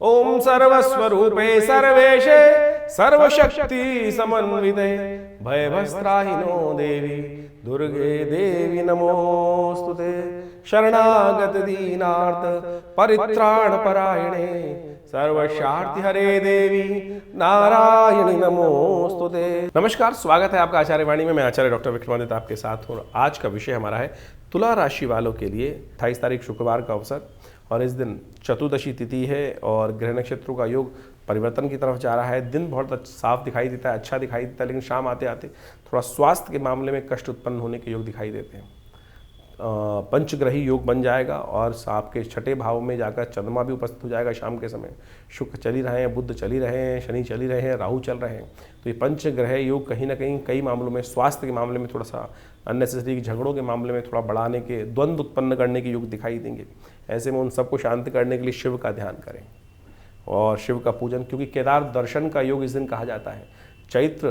ओम सर्वस्वरूपे सर्वेशे सर्वशक्ति समन्विते भयभस्त्राहिनो देवी दुर्गे देवी नमोस्तुते। शरणागत दीनार्थ परित्राण परायणे सर्वशार्ति हरे देवी नारायणी नमोस्तुते। नमस्कार, स्वागत है आपका आचार्य वाणी में। मैं आचार्य डॉक्टर विक्रमादित्य आपके साथ हूँ। आज का विषय हमारा है तुला राशि वालों के लिए 28 तारीख शुक्रवार का अवसर, और इस दिन चतुर्दशी तिथि है और ग्रह नक्षत्रों का योग परिवर्तन की तरफ जा रहा है। दिन बहुत साफ दिखाई देता है, अच्छा दिखाई देता है, लेकिन शाम आते आते थोड़ा स्वास्थ्य के मामले में कष्ट उत्पन्न होने के योग दिखाई देते हैं। पंचग्रही योग बन जाएगा और आपके छठे भाव में जाकर चंद्रमा भी उपस्थित हो जाएगा शाम के समय। शुक्र चल ही रहे हैं, बुध चल ही रहे हैं, शनि चल ही रहे हैं, राहु चल रहे हैं। तो ये पंचग्रह योग कहीं ना कहीं कई मामलों में स्वास्थ्य के मामले में थोड़ा सा अननेसेसरी झगड़ों के मामले में थोड़ा बढ़ाने के, द्वंद्व उत्पन्न करने के योग दिखाई देंगे। ऐसे में उन सबको शांत करने के लिए शिव का ध्यान करें और शिव का पूजन, क्योंकि केदार दर्शन का योग इस दिन कहा जाता है। चैत्र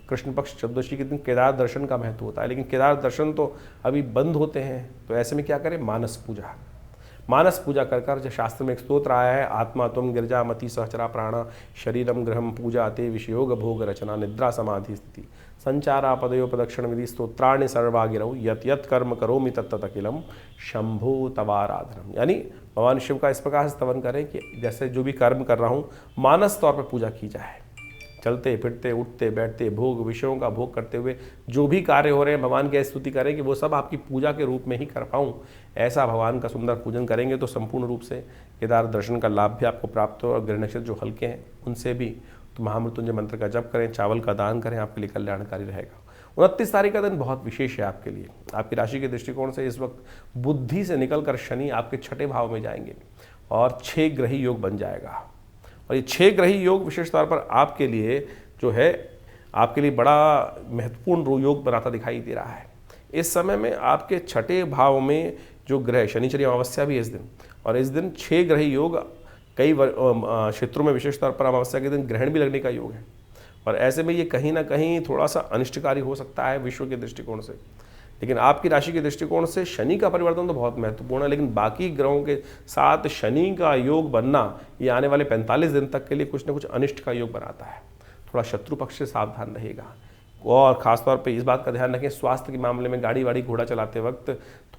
कृष्ण पक्ष चतुर्दशी के दिन केदार दर्शन का महत्व होता है, लेकिन केदार दर्शन तो अभी बंद होते हैं। तो ऐसे में क्या करें? मानस पूजा कर जो शास्त्र में एक स्तोत्र आया है, आत्मा तुम गिरजा मति सहचरा प्राणा शरीरम गृहम पूजा ते विषयोग भोग रचना निद्रा समाधि स्थिति संचारा पदयो प्रदक्षिण विधि स्तोत्राणि सर्वागिरौ यत यत कर्म करोमि तत्तत अखिलम शंभु तवाराधनम। यानी भगवान शिव का इस प्रकार से स्तवन करें कि जैसे जो भी कर्म कर रहा हूँ मानस तौर पर पूजा की जाए। चलते फिरते उठते बैठते भोग विषयों का भोग करते हुए जो भी कार्य हो रहे हैं भगवान की स्तुति करें कि वो सब आपकी पूजा के रूप में ही कर पाऊँ। ऐसा भगवान का सुंदर पूजन करेंगे तो संपूर्ण रूप से केदार दर्शन का लाभ भी आपको प्राप्त हो। और ग्रह नक्षत्र जो हल्के हैं उनसे भी तो महामृत्युंजय मंत्र का जप करें, चावल का दान करें, आपके लिए कल्याणकारी रहेगा। 29 तारीख का दिन बहुत विशेष है आपके लिए। आपकी राशि के दृष्टिकोण से इस वक्त बुद्धि से निकलकर शनि आपके छठे भाव में जाएंगे और 6 ग्रही योग बन जाएगा। और ये 6 ग्रही योग विशेष तौर पर आपके लिए जो है आपके लिए बड़ा महत्वपूर्ण योग बनाता दिखाई दे रहा है। इस समय में आपके छठे भाव में जो ग्रह शनिचरी अमावस्या भी इस दिन, और इस दिन 6 ग्रही योग कई क्षेत्रों में विशेष तौर पर अमावस्या के दिन ग्रहण भी लगने का योग है। और ऐसे में ये कहीं ना कहीं थोड़ा सा अनिष्टकारी हो सकता है विश्व के दृष्टिकोण से। लेकिन आपकी राशि के दृष्टिकोण से शनि का परिवर्तन तो बहुत महत्वपूर्ण है, लेकिन बाकी ग्रहों के साथ शनि का योग बनना ये आने वाले 45 दिन तक के लिए कुछ न कुछ अनिष्ट का योग बनाता है। थोड़ा शत्रु पक्ष से सावधान रहेगा और ख़ासतौर पे इस बात का ध्यान रखें स्वास्थ्य के मामले में गाड़ी वाड़ी घोड़ा चलाते वक्त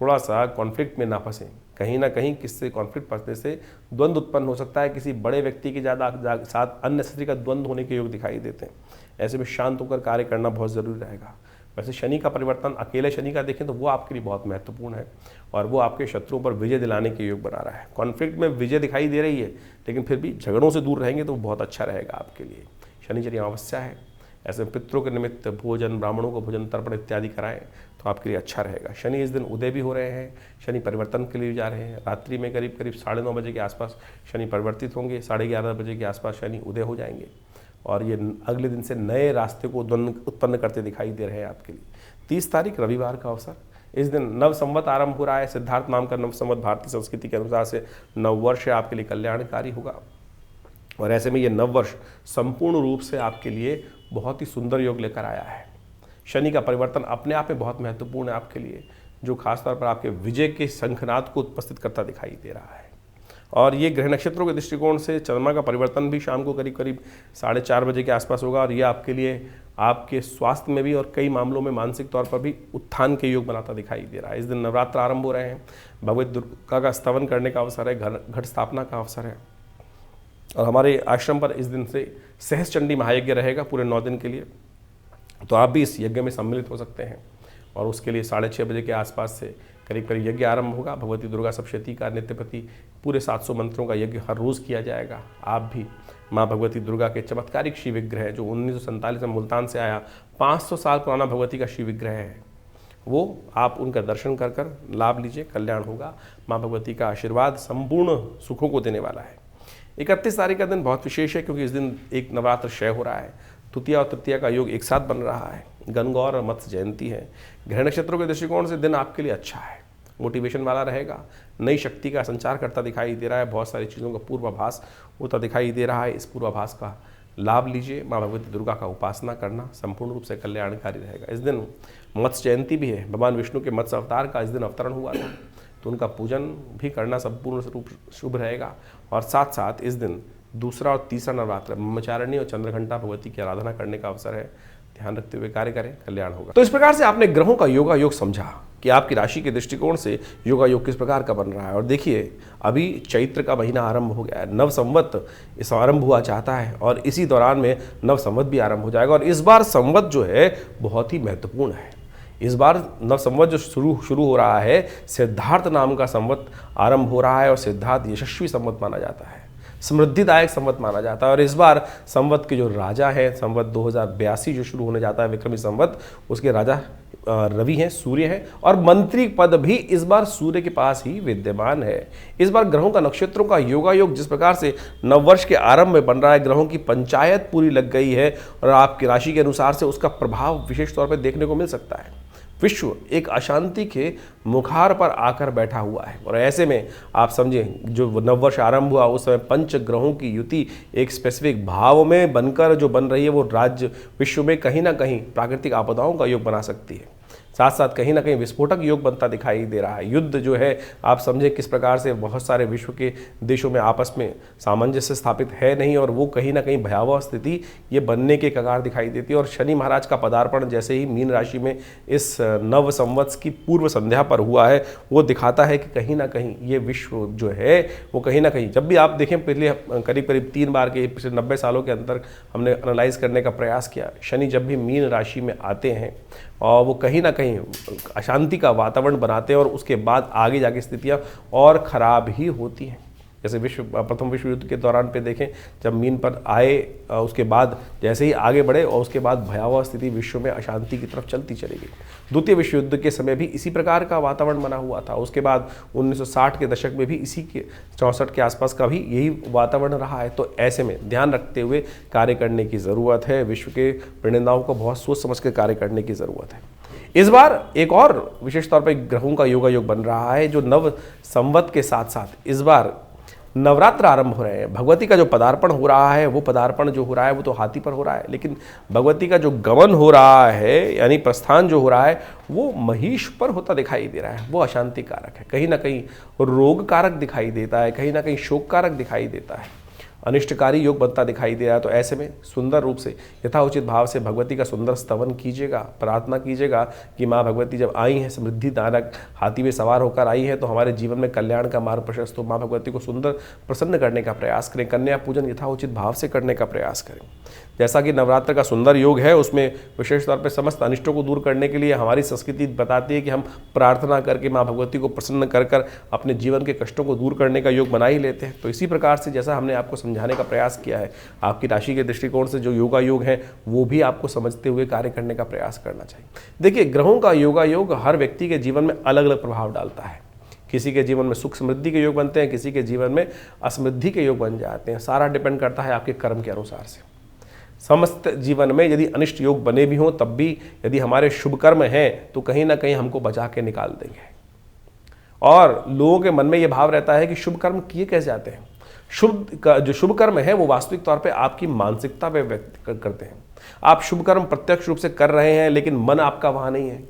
थोड़ा सा कॉन्फ्लिक्ट में ना फंसें। कहीं ना कहीं किससे कॉन्फ्लिक्ट फंसने से द्वंद्व उत्पन्न हो सकता है। किसी बड़े व्यक्ति के ज़्यादा साथ अननेसेसरी का द्वंद्व होने के योग दिखाई देते हैं। ऐसे में शांत होकर कार्य करना बहुत ज़रूरी रहेगा। वैसे शनि का परिवर्तन अकेले शनि का देखें तो वो आपके लिए बहुत महत्वपूर्ण है और वो आपके शत्रुओं पर विजय दिलाने के योग बना रहा है। कॉन्फ्लिक्ट में विजय दिखाई दे रही है, लेकिन फिर भी झगड़ों से दूर रहेंगे तो बहुत अच्छा रहेगा आपके लिए। शनिचरी अमावस्या है, ऐसे पितरों के निमित्त भोजन, ब्राह्मणों को भोजन तर्पण इत्यादि कराएं तो आपके लिए अच्छा रहेगा। शनि इस दिन उदय भी हो रहे हैं, शनि परिवर्तन के लिए जा रहे हैं। रात्रि में करीब 9:30 बजे के आसपास शनि परिवर्तित होंगे, 11:30 बजे के आसपास शनि उदय हो जाएंगे और ये अगले दिन से नए रास्ते को उत्पन्न करते दिखाई दे रहे हैं आपके लिए। 30 तारीख रविवार का अवसर, इस दिन नव संवत आरंभ हो रहा है। सिद्धार्थ नाम का नव संवत भारतीय संस्कृति के अनुसार से नव वर्ष आपके लिए कल्याणकारी होगा। और ऐसे में ये नव वर्ष संपूर्ण रूप से आपके लिए बहुत ही सुंदर योग लेकर आया है। शनि का परिवर्तन अपने आप में बहुत महत्वपूर्ण है आपके लिए, जो खासतौर पर आपके विजय के शंखनाद को उपस्थित करता दिखाई दे रहा है। और ये ग्रह नक्षत्रों के दृष्टिकोण से चंद्रमा का परिवर्तन भी शाम को करीब 4:30 बजे के आसपास होगा और ये आपके लिए आपके स्वास्थ्य में भी और कई मामलों में मानसिक तौर पर भी उत्थान के योग बनाता दिखाई दे रहा है। इस दिन नवरात्र आरंभ हो रहे हैं, भगवती दुर्गा का स्तवन करने का अवसर है, घट स्थापना का अवसर है। और हमारे आश्रम पर इस दिन से सहस्त्र चंडी महायज्ञ रहेगा पूरे 9 दिन के लिए, तो आप भी इस यज्ञ में सम्मिलित हो सकते हैं। और उसके लिए 6:30 बजे के आसपास से करीब यज्ञ आरंभ होगा। भगवती दुर्गा सप्तशती का नित्यप्रति पूरे 700 मंत्रों का यज्ञ हर रोज़ किया जाएगा। आप भी माँ भगवती दुर्गा के चमत्कारिक शिव विग्रह जो 1947 में मुल्तान से आया, 500 साल पुराना भगवती का शिव विग्रह है, वो आप उनका दर्शन कर कर लाभ लीजिए, कल्याण होगा। माँ भगवती का आशीर्वाद संपूर्ण सुखों को देने वाला है। 31 तारीख का दिन बहुत विशेष है क्योंकि इस दिन एक नवरात्र क्षय हो रहा है। तृतीया और तृतीया का योग एक साथ बन रहा है। गणगौर और मत्स्य जयंती है। ग्रह नक्षत्रों के दृष्टिकोण से दिन आपके लिए अच्छा है, मोटिवेशन वाला रहेगा। नई शक्ति का संचार करता दिखाई दे रहा है। बहुत सारी चीज़ों का पूर्वाभास होता दिखाई दे रहा है। इस पूर्वाभास का लाभ लीजिए। माँ भगवती दुर्गा का उपासना करना संपूर्ण रूप से कल्याणकारी रहेगा। इस दिन मत्स्य जयंती भी है। भगवान विष्णु के मत्स्य अवतार का इस दिन अवतरण हुआ था, तो उनका पूजन भी करना संपूर्ण रूप शुभ रहेगा। और साथ साथ इस दिन दूसरा और तीसरा नवरात्र ब्रह्मचारिणी और चंद्रघंटा भगवती की आराधना करने का अवसर है। ध्यान रखते हुए कार्य करें, कल्याण होगा। तो इस प्रकार से आपने ग्रहों का योगा योग समझा कि आपकी राशि के दृष्टिकोण से योगा योग किस प्रकार का बन रहा है। और देखिए, अभी चैत्र का महीना आरंभ हो गया है, नव संवत इस आरंभ हुआ चाहता है और इसी दौरान में नव संवत भी आरंभ हो जाएगा। और इस बार संवत जो है बहुत ही महत्वपूर्ण है। इस बार नव संवत जो शुरू हो रहा है, सिद्धार्थ नाम का संवत आरंभ हो रहा है और सिद्धार्थ यशस्वी संवत माना जाता है, समृद्धिदायक संवत माना जाता है। और इस बार संवत के जो राजा हैं, संवत 2082 जो शुरू होने जाता है विक्रमी संवत, उसके राजा रवि हैं, सूर्य हैं और मंत्री पद भी इस बार सूर्य के पास ही विद्यमान है। इस बार ग्रहों का नक्षत्रों का योगा योग जिस प्रकार से नववर्ष के आरंभ में बन रहा है, ग्रहों की पंचायत पूरी लग गई है और आपकी राशि के अनुसार से उसका प्रभाव विशेष तौर पर देखने को मिल सकता है। विश्व एक अशांति के मुखार पर आकर बैठा हुआ है और ऐसे में आप समझें, जो नववर्ष आरंभ हुआ उस समय पंच ग्रहों की युति एक स्पेसिफिक भाव में बनकर जो बन रही है, वो राज्य विश्व में कहीं ना कहीं प्राकृतिक आपदाओं का योग बना सकती है। साथ साथ कहीं ना कहीं विस्फोटक योग बनता दिखाई दे रहा है। युद्ध जो है, आप समझें किस प्रकार से बहुत सारे विश्व के देशों में आपस में सामंजस्य स्थापित है नहीं और वो कहीं ना कहीं भयावह स्थिति ये बनने के कगार दिखाई देती है। और शनि महाराज का पदार्पण जैसे ही मीन राशि में इस नव संवत्स की पूर्व संध्या पर हुआ है, वो दिखाता है कि कहीं ना कहीं ये विश्व जो है वो कहीं ना कहीं, जब भी आप देखें पिछले करीब करीब 3 बार के पिछले 90 सालों के अंदर हमने एनालाइज करने का प्रयास किया, शनि जब भी मीन राशि में आते हैं और वो कहीं ना कहीं अशांति का वातावरण बनाते हैं और उसके बाद आगे जाके स्थितियां और ख़राब ही होती हैं। जैसे प्रथम विश्व युद्ध के दौरान पे देखें, जब मीन पर आए उसके बाद जैसे ही आगे बढ़े और उसके बाद भयावह स्थिति विश्व में अशांति की तरफ चलती चली गई। द्वितीय विश्व युद्ध के समय भी इसी प्रकार का वातावरण बना हुआ था। उसके बाद 1960 के दशक में भी इसी के 64 के आसपास का भी यही वातावरण रहा है। तो ऐसे में ध्यान रखते हुए कार्य करने की ज़रूरत है। विश्व के प्रणेताओं को बहुत सोच समझ कर कार्य करने की ज़रूरत है। इस बार एक और विशेष तौर पर ग्रहों का योगा योग बन रहा है, जो नव संवत के साथ साथ इस बार नवरात्र आरंभ हो रहे हैं। भगवती का जो पदार्पण हो रहा है, वो पदार्पण जो हो रहा है वो तो हाथी पर हो रहा है, लेकिन भगवती का जो गमन हो रहा है यानी प्रस्थान जो हो रहा है वो महिष पर होता दिखाई दे रहा है। वो अशांति कारक है, कहीं ना कहीं रोग कारक दिखाई देता है, कहीं ना कहीं शोक कारक दिखाई देता है, अनिष्टकारी योग बनता दिखाई दे रहा है। तो ऐसे में सुंदर रूप से यथाउचित भाव से भगवती का सुंदर स्तवन कीजिएगा, प्रार्थना कीजिएगा कि माँ भगवती जब आई हैं समृद्धि दानक हाथी में सवार होकर आई हैं तो हमारे जीवन में कल्याण का मार्ग प्रशस्त हो। माँ भगवती को सुंदर प्रसन्न करने का प्रयास करें, कन्या पूजन यथाउचित भाव से करने का प्रयास करें। जैसा कि नवरात्र का सुंदर योग है, उसमें विशेष तौर पर समस्त अनिष्टों को दूर करने के लिए हमारी संस्कृति बताती है कि हम प्रार्थना करके माँ भगवती को प्रसन्न कर कर अपने जीवन के कष्टों को दूर करने का योग बना ही लेते हैं। तो इसी प्रकार से जैसा हमने आपको समझाने का प्रयास किया है, आपकी राशि के दृष्टिकोण से जो योगा योग है वो भी आपको समझते हुए कार्य करने का प्रयास करना चाहिए। देखिए, ग्रहों का योगा योग हर व्यक्ति के जीवन में अलग अलग प्रभाव डालता है। किसी के जीवन में सुख समृद्धि के योग बनते हैं, किसी के जीवन में असमृद्धि के योग बन जाते हैं। सारा डिपेंड करता है आपके कर्म के अनुसार से। समस्त जीवन में यदि अनिष्ट योग बने भी हों, तब भी यदि हमारे शुभ कर्म हैं तो कहीं ना कहीं हमको बचा के निकाल देंगे। और लोगों के मन में ये भाव रहता है कि शुभ कर्म किए कैसे जाते हैं। जो शुभ कर्म है वो वास्तविक तौर पे आपकी मानसिकता पे व्यक्त करते हैं। आप शुभ कर्म प्रत्यक्ष रूप से कर रहे हैं लेकिन मन आपका वहाँ नहीं है,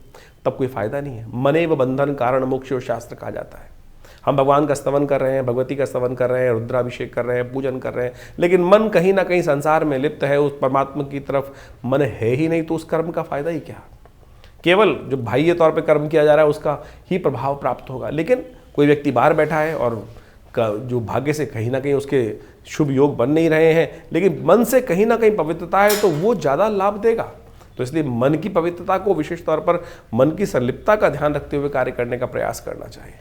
तब कोई फायदा नहीं है। मनेव बंधन कारण मोक्ष शास्त्र कहा जाता है। हम भगवान का स्तवन कर रहे हैं, भगवती का स्तवन कर रहे हैं, रुद्राभिषेक कर रहे हैं, पूजन कर रहे हैं, लेकिन मन कहीं ना कहीं संसार में लिप्त है, उस परमात्मा की तरफ मन है ही नहीं, तो उस कर्म का फायदा ही क्या। केवल जो बाह्य तौर पे कर्म किया जा रहा है उसका ही प्रभाव प्राप्त होगा। लेकिन कोई व्यक्ति बाहर बैठा है और जो भाग्य से कहीं ना कहीं उसके शुभ योग बन नहीं रहे हैं, लेकिन मन से कहीं ना कहीं पवित्रता है, तो वो ज़्यादा लाभ देगा। तो इसलिए मन की पवित्रता को विशेष तौर पर मन की संलिप्तता का ध्यान रखते हुए कार्य करने का प्रयास करना चाहिए,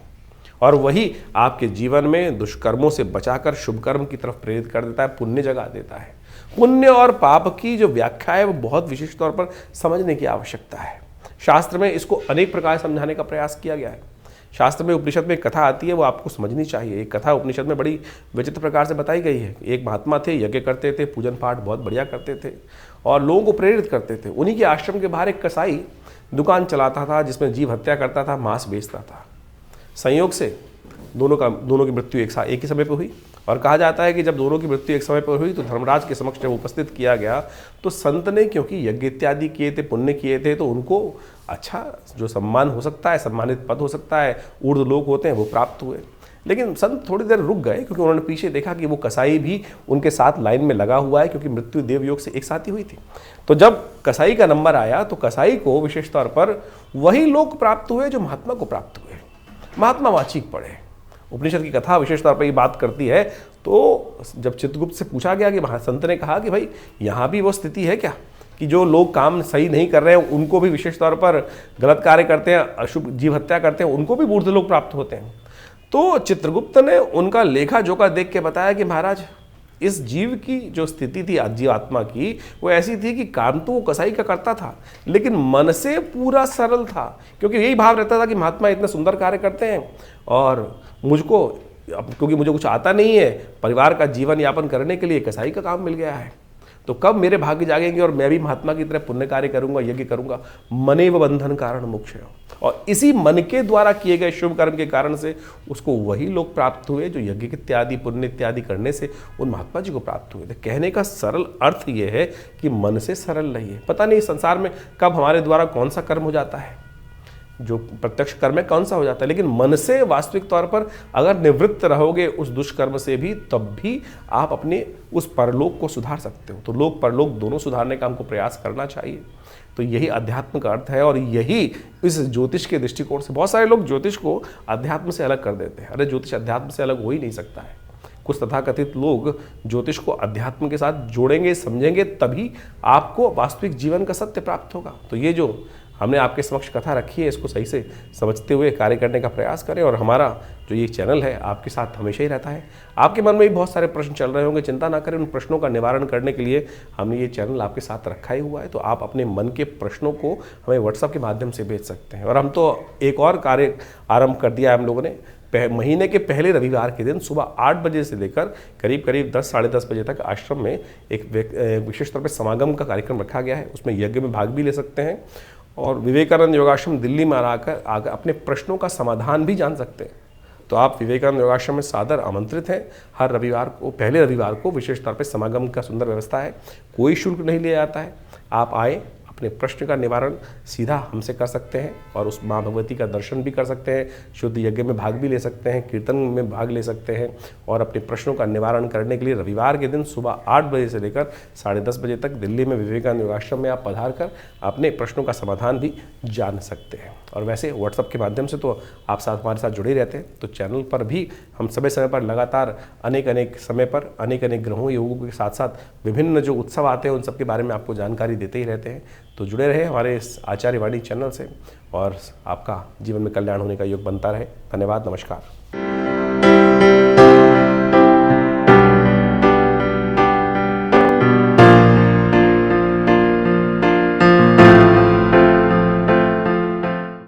और वही आपके जीवन में दुष्कर्मों से बचाकर शुभ कर्म की तरफ प्रेरित कर देता है, पुण्य जगा देता है। पुण्य और पाप की जो व्याख्या है वो बहुत विशेष तौर पर समझने की आवश्यकता है। शास्त्र में इसको अनेक प्रकार समझाने का प्रयास किया गया है। शास्त्र में उपनिषद में एक कथा आती है, वो आपको समझनी चाहिए। एक कथा उपनिषद में बड़ी विचित्र प्रकार से बताई गई है। एक महात्मा थे, यज्ञ करते थे, पूजन पाठ बहुत बढ़िया करते थे और लोगों को प्रेरित करते थे। उन्हीं के आश्रम के बाहर एक कसाई दुकान चलाता था जिसमें जीव हत्या करता था, मांस बेचता था। संयोग से दोनों की मृत्यु एक ही समय पर हुई, और कहा जाता है कि जब दोनों की मृत्यु एक समय पर हुई तो धर्मराज के समक्ष जब उपस्थित किया गया तो संत ने, क्योंकि यज्ञ इत्यादि किए थे, पुण्य किए थे, तो उनको अच्छा जो सम्मान हो सकता है, सम्मानित पद हो सकता है, ऊर्ध्व लोक होते हैं, वो प्राप्त हुए। लेकिन संत थोड़ी देर रुक गए, क्योंकि उन्होंने पीछे देखा कि वो कसाई भी उनके साथ लाइन में लगा हुआ है, क्योंकि मृत्यु देवयोग से एक साथ ही हुई थी। तो जब कसाई का नंबर आया तो कसाई को विशेष तौर पर वही लोग प्राप्त हुए जो महात्मा को प्राप्त हुए। महात्मा वाचिक पढ़े। उपनिषद की कथा विशेष तौर पर ये बात करती है। तो जब चित्रगुप्त से पूछा गया कि संत ने कहा कि भाई यहाँ भी वो स्थिति है क्या कि जो लोग काम सही नहीं कर रहे हैं उनको भी विशेष तौर पर गलत कार्य करते हैं, अशुभ जीव हत्या करते हैं, उनको भी बूढ़े लोग प्राप्त होते हैं। तो चित्रगुप्त ने उनका लेखा जोखा देख के बताया कि महाराज, इस जीव की जो स्थिति थी जीवात्मा की, वो ऐसी थी कि काम तो वो कसाई का करता था लेकिन मन से पूरा सरल था, क्योंकि यही भाव रहता था कि महात्मा इतने सुंदर कार्य करते हैं और मुझको, क्योंकि मुझे कुछ आता नहीं है, परिवार का जीवन यापन करने के लिए कसाई का काम मिल गया है, तो कब मेरे भाग्य जागेंगे और मैं भी महात्मा की तरह पुण्य कार्य करूंगा, यज्ञ करूंगा। मनेव बंधन कारण मोक्ष। और इसी मन के द्वारा किए गए शुभ कर्म के कारण से उसको वही लोग प्राप्त हुए जो यज्ञ इत्यादि पुण्य इत्यादि करने से उन महात्मा जी को प्राप्त हुए थे। कहने का सरल अर्थ यह है कि मन से सरल रहिए। पता नहीं संसार में कब हमारे द्वारा कौन सा कर्म हो जाता है, जो प्रत्यक्ष कर्म है कौन सा हो जाता है, लेकिन मन से वास्तविक तौर पर अगर निवृत्त रहोगे उस दुष्कर्म से भी, तब भी आप अपने उस परलोक को सुधार सकते हो। तो लोक परलोक दोनों सुधारने का हमको प्रयास करना चाहिए। तो यही अध्यात्म का अर्थ है और यही इस ज्योतिष के दृष्टिकोण से, बहुत सारे लोग ज्योतिष को अध्यात्म से अलग कर देते हैं। अरे ज्योतिष अध्यात्म से अलग हो ही नहीं सकता है। कुछ तथाकथित लोग ज्योतिष को अध्यात्म के साथ जोड़ेंगे, समझेंगे, तभी आपको वास्तविक जीवन का सत्य प्राप्त होगा। तो ये जो हमने आपके समक्ष कथा रखी है, इसको सही से समझते हुए कार्य करने का प्रयास करें। और हमारा जो ये चैनल है आपके साथ हमेशा ही रहता है। आपके मन में भी बहुत सारे प्रश्न चल रहे होंगे, चिंता ना करें, उन प्रश्नों का निवारण करने के लिए हमने ये चैनल आपके साथ रखा ही हुआ है। तो आप अपने मन के प्रश्नों को हमें व्हाट्सएप के माध्यम से भेज सकते हैं। और हम तो एक और कार्य आरंभ कर दिया है हम लोगों ने। महीने के पहले रविवार के दिन सुबह 8 बजे से लेकर करीब 10 साढ़े 10 बजे तक आश्रम में एक विशेष तौर पर समागम का कार्यक्रम रखा गया है। उसमें यज्ञ में भाग भी ले सकते हैं और विवेकानंद योगाश्रम दिल्ली में आकर अपने प्रश्नों का समाधान भी जान सकते हैं। तो आप विवेकानंद योगाश्रम में सादर आमंत्रित हैं। हर रविवार को, पहले रविवार को विशेष तौर पर समागम का सुंदर व्यवस्था है। कोई शुल्क नहीं लिया जाता है। आप आए, अपने प्रश्न का निवारण सीधा हमसे कर सकते हैं और उस माँ भगवती का दर्शन भी कर सकते हैं, शुद्ध यज्ञ में भाग भी ले सकते हैं, कीर्तन में भाग ले सकते हैं और अपने प्रश्नों का निवारण करने के लिए रविवार के दिन सुबह 8 बजे से लेकर साढ़े 10 बजे तक दिल्ली में विवेकानंद योगाश्रम में आप पधार कर अपने प्रश्नों का समाधान भी जान सकते हैं। और वैसे व्हाट्सएप के माध्यम से तो आप साथ हमारे साथ जुड़े रहते हैं। तो चैनल पर भी हम समय समय पर लगातार अनेक समय पर अनेक ग्रहों योगों के साथ साथ विभिन्न जो उत्सव आते हैं उन सब के बारे में आपको जानकारी देते ही रहते हैं। तो जुड़े रहे हमारे इस आचार्य वाणी चैनल से और आपका जीवन में कल्याण होने का योग बनता रहे। धन्यवाद, नमस्कार।